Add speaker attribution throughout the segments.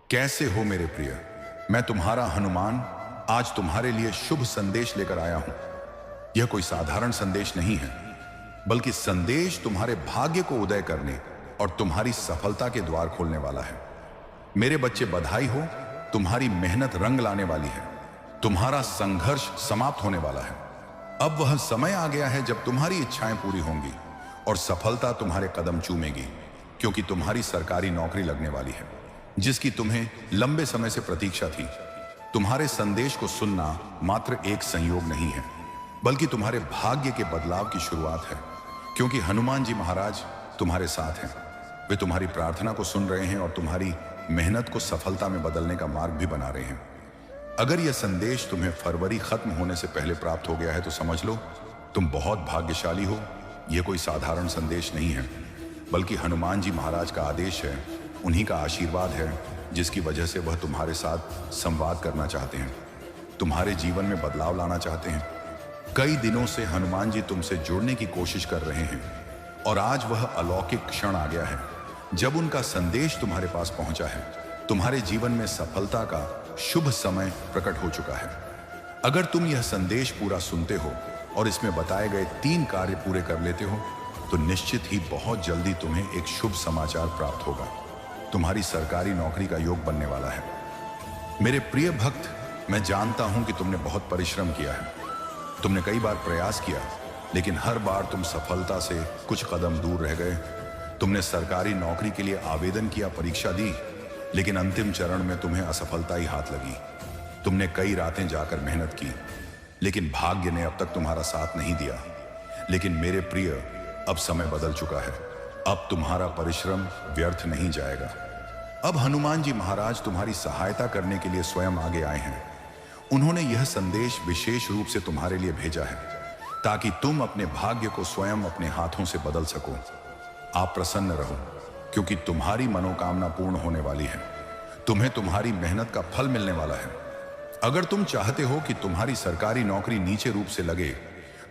Speaker 1: कैसे हो मेरे प्रिय। मैं तुम्हारा हनुमान आज तुम्हारे लिए शुभ संदेश लेकर आया हूं। यह कोई साधारण संदेश नहीं है, बल्कि संदेश तुम्हारे भाग्य को उदय करने और तुम्हारी सफलता के द्वार खोलने वाला है। मेरे बच्चे, बधाई हो, तुम्हारी मेहनत रंग लाने वाली है। तुम्हारा संघर्ष समाप्त होने वाला है। अब वह समय आ गया है जब तुम्हारी इच्छाएं पूरी होंगी और सफलता तुम्हारे कदम चूमेगी, क्योंकि तुम्हारी सरकारी नौकरी लगने वाली है, जिसकी तुम्हें लंबे समय से प्रतीक्षा थी। तुम्हारे संदेश को सुनना मात्र एक संयोग नहीं है, बल्कि तुम्हारे भाग्य के बदलाव की शुरुआत है, क्योंकि हनुमान जी महाराज तुम्हारे साथ हैं। वे तुम्हारी प्रार्थना को सुन रहे हैं और तुम्हारी मेहनत को सफलता में बदलने का मार्ग भी बना रहे हैं। अगर यह संदेश तुम्हें फरवरी खत्म होने से पहले प्राप्त हो गया है तो समझ लो तुम बहुत भाग्यशाली हो। यह कोई साधारण संदेश नहीं है, बल्कि हनुमान जी महाराज का आदेश है। उन्हीं का आशीर्वाद है, जिसकी वजह से वह तुम्हारे साथ संवाद करना चाहते हैं, तुम्हारे जीवन में बदलाव लाना चाहते हैं। कई दिनों से हनुमान जी तुमसे जुड़ने की कोशिश कर रहे हैं और आज वह अलौकिक क्षण आ गया है जब उनका संदेश तुम्हारे पास पहुंचा है। तुम्हारे जीवन में सफलता का शुभ समय प्रकट हो चुका है। अगर तुम यह संदेश पूरा सुनते हो और इसमें बताए गए 3 कार्य पूरे कर लेते हो तो निश्चित ही बहुत जल्दी तुम्हें एक शुभ समाचार प्राप्त होगा। तुम्हारी सरकारी नौकरी का योग बनने वाला है। मेरे प्रिय भक्त, मैं जानता हूं कि तुमने बहुत परिश्रम किया है। तुमने कई बार प्रयास किया, लेकिन हर बार तुम सफलता से कुछ कदम दूर रह गए। तुमने सरकारी नौकरी के लिए आवेदन किया, परीक्षा दी, लेकिन अंतिम चरण में तुम्हें असफलता ही हाथ लगी। तुमने कई रातें जाकर मेहनत की, लेकिन भाग्य ने अब तक तुम्हारा साथ नहीं दिया। लेकिन मेरे प्रिय, अब समय बदल चुका है। अब तुम्हारा परिश्रम व्यर्थ नहीं जाएगा। अब हनुमान जी महाराज तुम्हारी सहायता करने के लिए स्वयं आगे आए हैं। उन्होंने यह संदेश विशेष रूप से तुम्हारे लिए भेजा है, ताकि तुम अपने भाग्य को स्वयं अपने हाथों से बदल सको। आप प्रसन्न रहो, क्योंकि तुम्हारी मनोकामना पूर्ण होने वाली है। तुम्हें तुम्हारी मेहनत का फल मिलने वाला है। अगर तुम चाहते हो कि तुम्हारी सरकारी नौकरी नीचे रूप से लगे,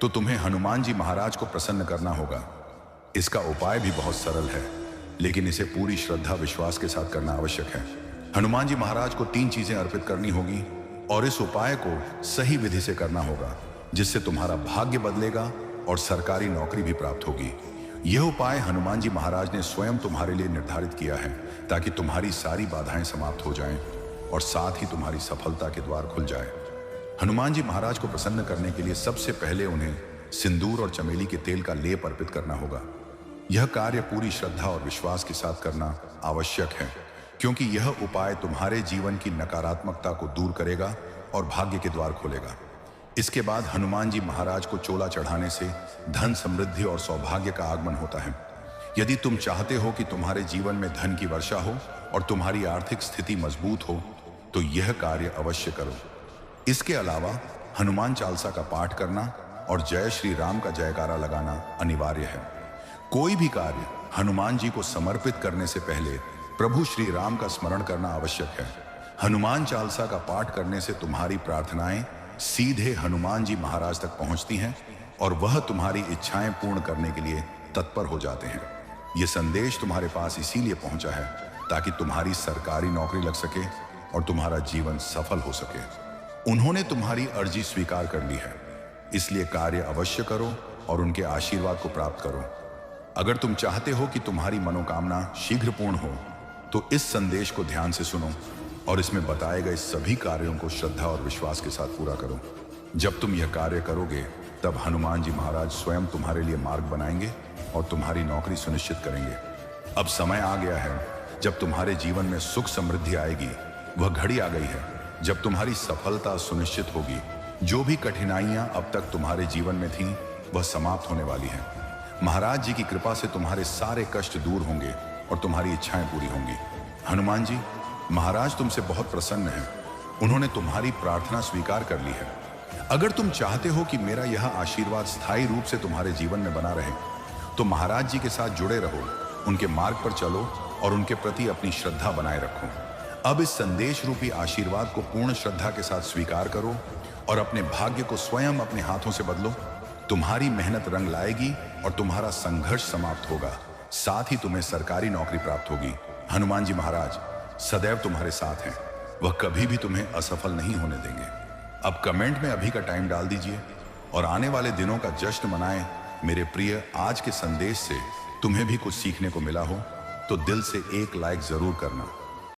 Speaker 1: तो तुम्हें हनुमान जी महाराज को प्रसन्न करना होगा। इसका उपाय भी बहुत सरल है, लेकिन इसे पूरी श्रद्धा विश्वास के साथ करना आवश्यक है। हनुमान जी महाराज को 3 चीजें अर्पित करनी होगी और इस उपाय को सही विधि से करना होगा, जिससे तुम्हारा भाग्य बदलेगा और सरकारी नौकरी भी प्राप्त होगी। यह उपाय हनुमान जी महाराज ने स्वयं तुम्हारे लिए निर्धारित किया है, ताकि तुम्हारी सारी बाधाएं समाप्त हो जाएं और साथ ही तुम्हारी सफलता के द्वार खुल जाए। हनुमान जी महाराज को प्रसन्न करने के लिए सबसे पहले उन्हें सिंदूर और चमेली के तेल का लेप अर्पित करना होगा। यह कार्य पूरी श्रद्धा और विश्वास के साथ करना आवश्यक है, क्योंकि यह उपाय तुम्हारे जीवन की नकारात्मकता को दूर करेगा और भाग्य के द्वार खोलेगा। इसके बाद हनुमान जी महाराज को चोला चढ़ाने से धन, समृद्धि और सौभाग्य का आगमन होता है। यदि तुम चाहते हो कि तुम्हारे जीवन में धन की वर्षा हो और तुम्हारी आर्थिक स्थिति मजबूत हो, तो यह कार्य अवश्य करो। इसके अलावा हनुमान चालीसा का पाठ करना और जय श्री राम का जयकारा लगाना अनिवार्य है। कोई भी कार्य हनुमान जी को समर्पित करने से पहले प्रभु श्री राम का स्मरण करना आवश्यक है। हनुमान चालीसा का पाठ करने से तुम्हारी प्रार्थनाएं सीधे हनुमान जी महाराज तक पहुंचती हैं और वह तुम्हारी इच्छाएं पूर्ण करने के लिए तत्पर हो जाते हैं। यह संदेश तुम्हारे पास इसीलिए पहुंचा है ताकि तुम्हारी सरकारी नौकरी लग सके और तुम्हारा जीवन सफल हो सके। उन्होंने तुम्हारी अर्जी स्वीकार कर ली है, इसलिए कार्य अवश्य करो और उनके आशीर्वाद को प्राप्त करो। अगर तुम चाहते हो कि तुम्हारी मनोकामना शीघ्र पूर्ण हो, तो इस संदेश को ध्यान से सुनो और इसमें बताए गए सभी कार्यों को श्रद्धा और विश्वास के साथ पूरा करो। जब तुम यह कार्य करोगे, तब हनुमान जी महाराज स्वयं तुम्हारे लिए मार्ग बनाएंगे और तुम्हारी नौकरी सुनिश्चित करेंगे। अब समय आ गया है जब तुम्हारे जीवन में सुख समृद्धि आएगी। वह घड़ी आ गई है जब तुम्हारी सफलता सुनिश्चित होगी। जो भी कठिनाइयां अब तक तुम्हारे जीवन में थीं, वह समाप्त होने वाली हैं। महाराज जी की कृपा से तुम्हारे सारे कष्ट दूर होंगे और तुम्हारी इच्छाएं पूरी होंगी। हनुमान जी महाराज तुमसे बहुत प्रसन्न हैं। उन्होंने तुम्हारी प्रार्थना स्वीकार कर ली है। अगर तुम चाहते हो कि मेरा यह आशीर्वाद स्थायी रूप से तुम्हारे जीवन में बना रहे, तो महाराज जी के साथ जुड़े रहो, उनके मार्ग पर चलो और उनके प्रति अपनी श्रद्धा बनाए रखो। अब इस संदेश रूपी आशीर्वाद को पूर्ण श्रद्धा के साथ स्वीकार करो और अपने भाग्य को स्वयं अपने हाथों से बदलो। तुम्हारी मेहनत रंग लाएगी और तुम्हारा संघर्ष समाप्त होगा। साथ ही तुम्हें सरकारी नौकरी प्राप्त होगी। हनुमान जी महाराज सदैव तुम्हारे साथ हैं। वह कभी भी तुम्हें असफल नहीं होने देंगे। अब कमेंट में अभी का टाइम डाल दीजिए और आने वाले दिनों का जश्न मनाएं। मेरे प्रिय, आज के संदेश से तुम्हें भी कुछ सीखने को मिला हो तो दिल से एक लाइक जरूर करना।